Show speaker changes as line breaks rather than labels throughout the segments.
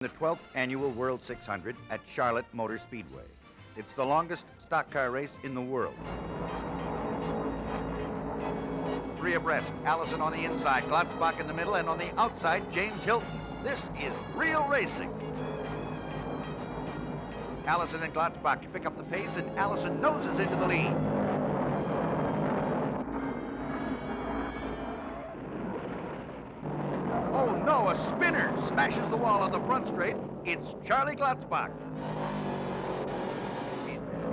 The 12th Annual World 600 at Charlotte Motor Speedway. It's the longest stock car race in the world. Three abreast, Allison on the inside, Glotzbach in the middle, and on the outside, James Hilton. This is real racing. Allison and Glotzbach pick up the pace, and Allison noses into the lead. Oh no, a spinner smashes the wall on the front straight. It's Charlie Glotzbach.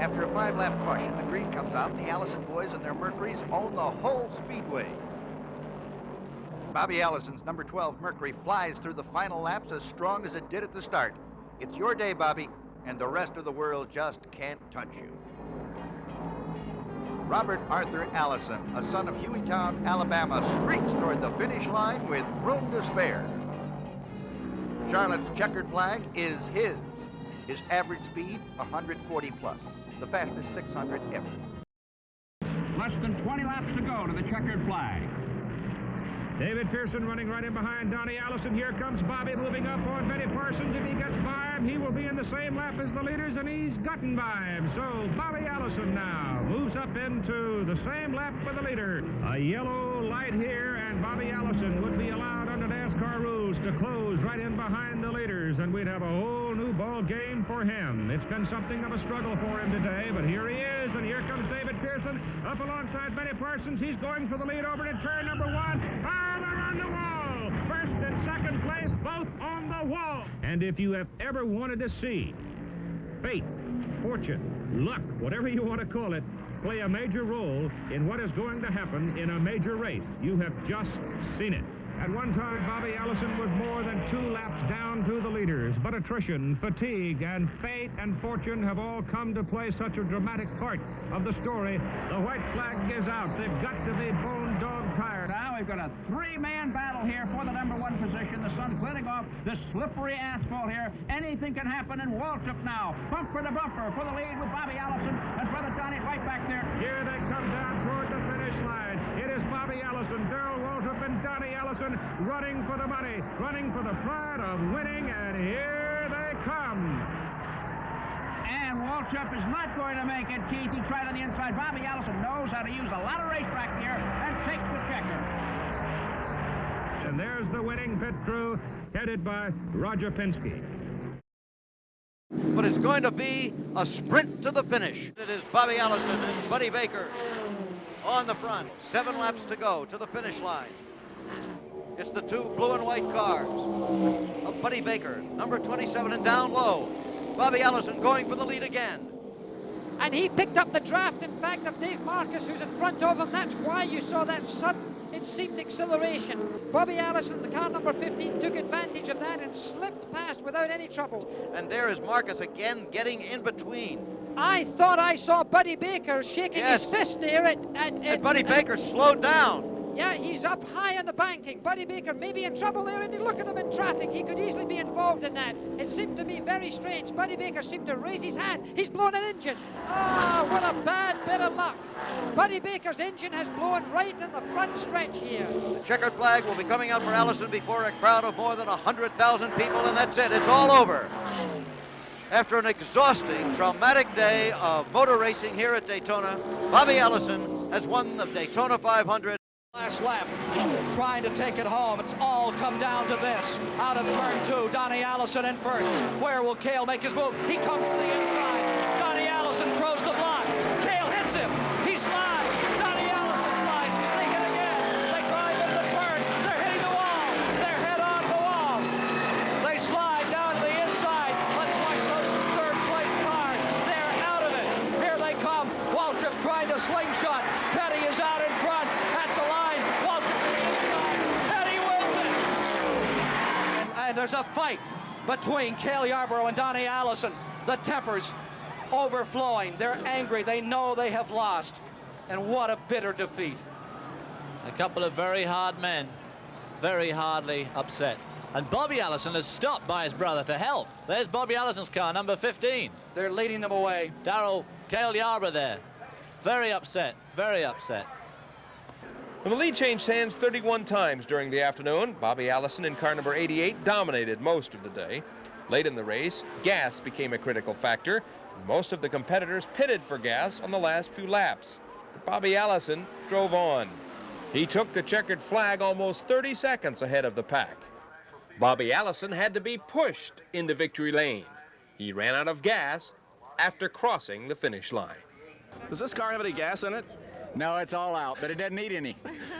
After a 5-lap caution, the green comes out, and the Allison boys and their Mercuries own the whole speedway. Bobby Allison's number 12 Mercury flies through the final laps as strong as it did at the start. It's your day, Bobby, and the rest of the world just can't touch you. Robert Arthur Allison, a son of Hueytown, Alabama, streaks toward the finish line with room to spare. Charlotte's checkered flag is his. His average speed, 140 plus, the fastest 600 ever.
Less than 20 laps to go to the checkered flag.
David Pearson running right in behind Donnie Allison. Here comes Bobby moving up on Benny Parsons. If he gets by him, he will be in the same lap as the leaders, and he's gotten by him. So Bobby Allison now moves up into the same lap with the leader. A yellow light here, and Bobby Allison would be allowed under NASCAR rules to close right in behind the leaders, and we'd have a whole new ball game for him. It's been something of a struggle for him today, but here he is, and here comes David Pearson up alongside Benny Parsons. He's going for the lead over to turn number 1. They're on the wall. First and second place, both on the wall. And if you have ever wanted to see fate, fortune, luck, whatever you want to call it, play a major role in what is going to happen in a major race, you have just seen it. At one time, Bobby Allison was more than 2 laps down to the leaders, but attrition, fatigue, and fate and fortune have all come to play such a dramatic part of the story. The white flag is out. They've got to be bone dog tired.
Now we've got a 3-man battle here for the number 1 position. The sun's clearing off this slippery asphalt here. Anything can happen, and Waltrip now, bumper to bumper for the lead with Bobby Allison and Brother Donnie right back there.
Here they come down toward the finish line. It is Bobby Allison, Darrell Waltrip, and Donnie Allison running for the money, running for the pride of winning, and here they come.
And Waltrip is not going to make it, Keith. He tried on the inside. Bobby Allison knows how to use a lot of racetrack here and takes the checker.
And there's the winning pit crew headed by Roger Penske.
But it's going to be a sprint to the finish. It is Bobby Allison and Buddy Baker on the front. 7 laps to go to the finish line. It's the 2 blue and white cars of Buddy Baker, number 27, and down low, Bobby Allison going for the lead again.
And he picked up the draft, in fact, of Dave Marcus, who's in front of him. That's why you saw that sudden, it seemed, acceleration. Bobby Allison, the car number 15, took advantage of that and slipped past without any trouble.
And there is Marcus again getting in between.
I thought I saw Buddy Baker shaking his fist there
and Buddy Baker slowed down.
Yeah, he's up high on the banking. Buddy Baker may be in trouble there, and look at him in traffic. He could easily be involved in that. It seemed to me very strange. Buddy Baker seemed to raise his hand. He's blown an engine. Ah, what a bad bit of luck. Buddy Baker's engine has blown right in the front stretch here.
The checkered flag will be coming out for Allison before a crowd of more than 100,000 people, and that's it. It's all over. After an exhausting, traumatic day of motor racing here at Daytona, Bobby Allison has won the Daytona 500.
Last lap, trying to take it home. It's all come down to this. Out of turn 2, Donnie Allison in first. Where will Cale make his move? He comes to the inside. Donnie Allison throws the block. Cale hits him. He slides. Donnie Allison slides. They hit again. They drive into the turn. They're hitting the wall. They're head on the wall. They slide down to the inside. Let's watch those third-place cars. They're out of it. Here they come. Waltrip trying to slingshot. Petty is out in front. At the line. And there's a fight between Cale Yarborough and Donnie Allison. The tempers overflowing. They're angry. They know they have lost. And what a bitter defeat.
A couple of very hard men, very hardly upset. And Bobby Allison is stopped by his brother to help. There's Bobby Allison's car, number 15.
They're leading them away.
Darrell, Cale Yarborough there. Very upset, very upset.
Well, the lead changed hands 31 times during the afternoon. Bobby Allison in car number 88 dominated most of the day. Late in the race, gas became a critical factor. Most of the competitors pitted for gas on the last few laps. Bobby Allison drove on. He took the checkered flag almost 30 seconds ahead of the pack. Bobby Allison had to be pushed into victory lane. He ran out of gas after crossing the finish line.
Does this car have any gas in it?
No, it's all out, but it doesn't need any.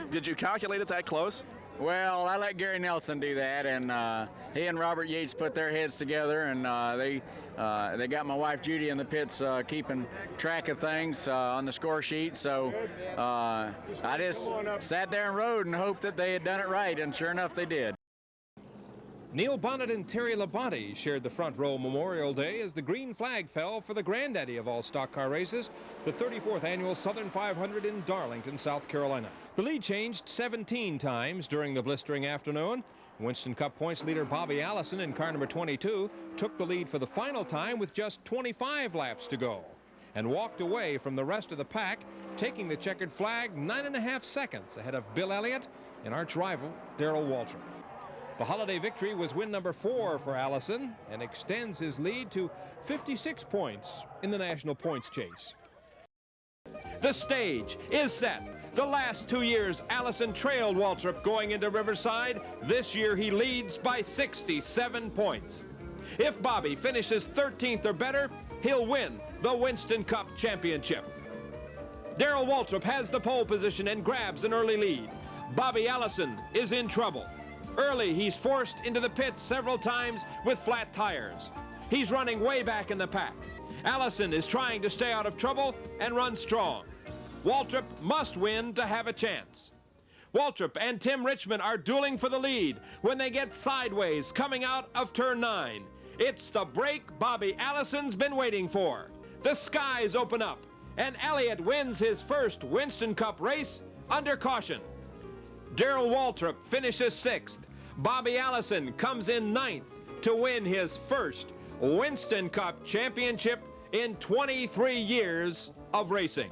Did you calculate it that close?
Well, I let Gary Nelson do that, and he and Robert Yates put their heads together, and they got my wife Judy in the pits keeping track of things on the score sheet. So I just sat there and rode and hoped that they had done it right, and sure enough, they did.
Neil Bonnet and Terry Labonte shared the front row Memorial Day as the green flag fell for the granddaddy of all stock car races, the 34th annual Southern 500 in Darlington, South Carolina. The lead changed 17 times during the blistering afternoon. Winston Cup points leader Bobby Allison in car number 22 took the lead for the final time with just 25 laps to go and walked away from the rest of the pack, taking the checkered flag 9.5 seconds ahead of Bill Elliott and arch rival Darrell Waltrip. The holiday victory was win number 4 for Allison and extends his lead to 56 points in the national points chase. The stage is set. The last 2 years, Allison trailed Waltrip going into Riverside. This year, he leads by 67 points. If Bobby finishes 13th or better, he'll win the Winston Cup Championship. Darrell Waltrip has the pole position and grabs an early lead. Bobby Allison is in trouble. Early, he's forced into the pits several times with flat tires. He's running way back in the pack. Allison is trying to stay out of trouble and run strong. Waltrip must win to have a chance. Waltrip and Tim Richmond are dueling for the lead when they get sideways coming out of turn 9. It's the break Bobby Allison's been waiting for. The skies open up, and Elliott wins his first Winston Cup race under caution. Darrell Waltrip finishes 6th. Bobby Allison comes in 9th to win his first Winston Cup Championship in 23 years of racing.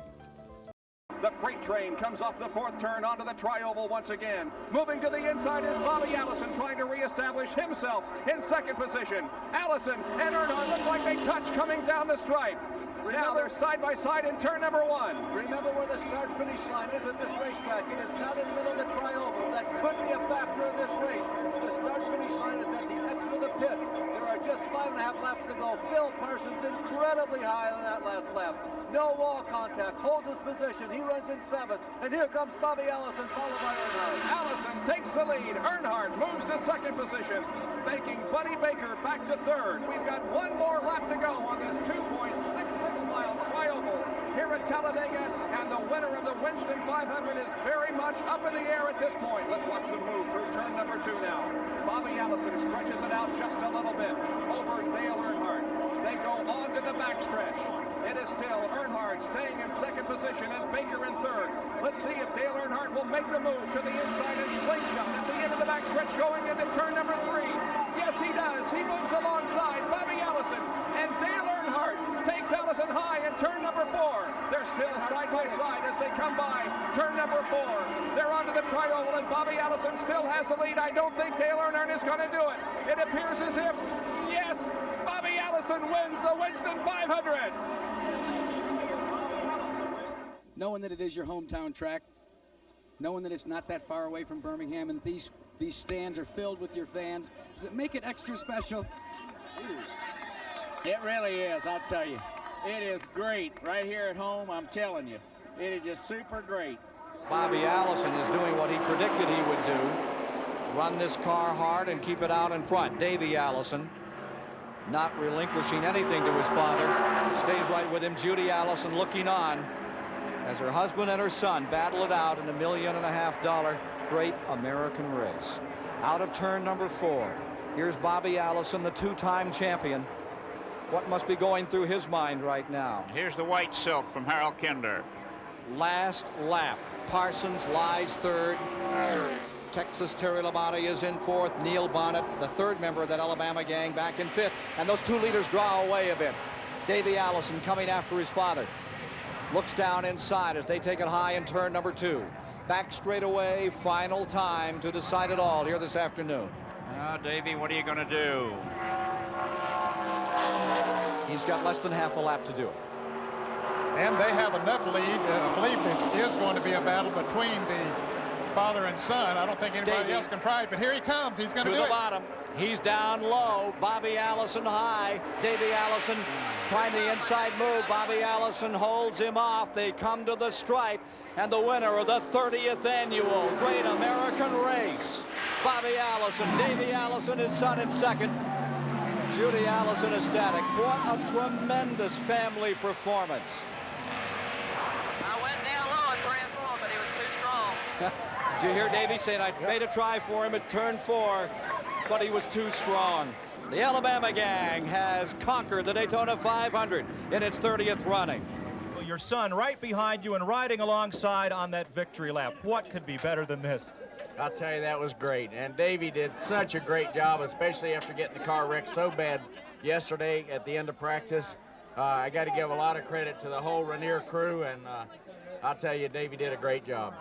The freight train comes off the 4th turn onto the tri-oval once again. Moving to the inside is Bobby Allison trying to reestablish himself in 2nd position. Allison and Earnhardt look like they touch coming down the stripe. Now they're side by side in turn number 1.
Remember where the start-finish line is at this racetrack. It is not in the middle of the tri-oval. That could be a factor in this race. The start-finish line is at the exit of the pits. There are just 5.5 laps to go. Phil Parsons incredibly high on that last lap. No wall contact, holds his position. He runs in 7th, and here comes Bobby Allison, followed by Earnhardt.
Allison takes the lead. Earnhardt moves to 2nd position, making Buddy Baker back to 3rd. We've got one more lap to go on this 2.66-mile tri-oval here at Talladega, and the winner of the Winston 500 is very much up in the air at this point. Let's watch them move through turn number 2 now. Bobby Allison stretches it out just a little bit over Dale Earnhardt. They go on to the backstretch. It is still Earnhardt staying in 2nd position and Baker in 3rd. Let's see if Dale Earnhardt will make the move to the inside and slingshot at the end of the backstretch going into turn number 3. Yes, he does. He moves alongside Bobby Allison, and Dale Earnhardt takes Allison high in turn number 4. They're still side by side as they come by turn number 4. They're onto the tri-oval, and Bobby Allison still has the lead. I don't think Dale Earnhardt is going to do it. It appears as if, yes, Bobby Allison wins the Winston 500.
Knowing that it is your hometown track, knowing that it's not that far away from Birmingham, and these stands are filled with your fans, does it make it extra special?
It really is, I'll tell you. It is great right here at home, I'm telling you. It is just super great.
Bobby Allison is doing what he predicted he would do. Run this car hard and keep it out in front. Davey Allison, not relinquishing anything to his father, stays right with him. Judy Allison looking on as her husband and her son battle it out in the $1.5 million Great American Race. Out of turn number 4, here's Bobby Allison, the 2-time champion. What must be going through his mind right now?
Here's the white silk from Harold Kinder.
Last lap. Parsons lies 3rd. Texas Terry Labonte is in 4th. Neil Bonnet, the 3rd member of that Alabama gang, back in 5th. And those 2 leaders draw away a bit. Davey Allison coming after his father. Looks down inside as they take it high in turn number 2. Back straight away, final time to decide it all here this afternoon.
Davey, what are you going to do?
He's got less than half a lap to do it.
And they have enough lead. I believe this is going to be a battle between the father and son. I don't think anybody else can try it, but here he comes. He's going to do it.
To the bottom. He's down low. Bobby Allison high. Davey Allison trying the inside move. Bobby Allison holds him off. They come to the stripe, and the winner of the 30th annual Great American Race, Bobby Allison. Davey Allison, his son, in second. Judy Allison ecstatic. What a tremendous family performance.
I went down low at 3 and 4, but he was too strong.
Did you hear Davey saying, I made a try for him at turn 4, but he was too strong. The Alabama gang has conquered the Daytona 500 in its 30th running.
Well, your son right behind you and riding alongside on that victory lap. What could be better than this?
I'll tell you, that was great. And Davey did such a great job, especially after getting the car wrecked so bad yesterday at the end of practice. I got to give a lot of credit to the whole Rainier crew, and I'll tell you, Davey did a great job.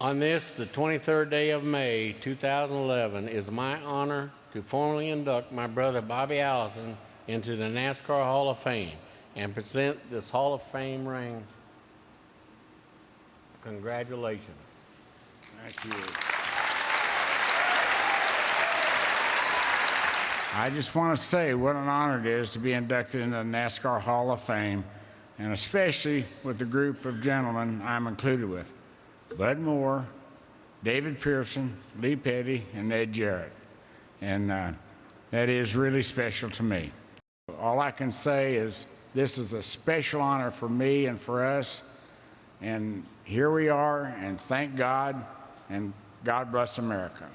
On this, the 23rd day of May, 2011, is my honor to formally induct my brother Bobby Allison into the NASCAR Hall of Fame and present this Hall of Fame ring. Congratulations.
Thank you. I just want to say what an honor it is to be inducted into the NASCAR Hall of Fame, and especially with the group of gentlemen I'm included with. Bud Moore, David Pearson, Lee Petty, and Ed Jarrett. And that is really special to me. All I can say is this is a special honor for me and for us. And here we are, and thank God, and God bless America.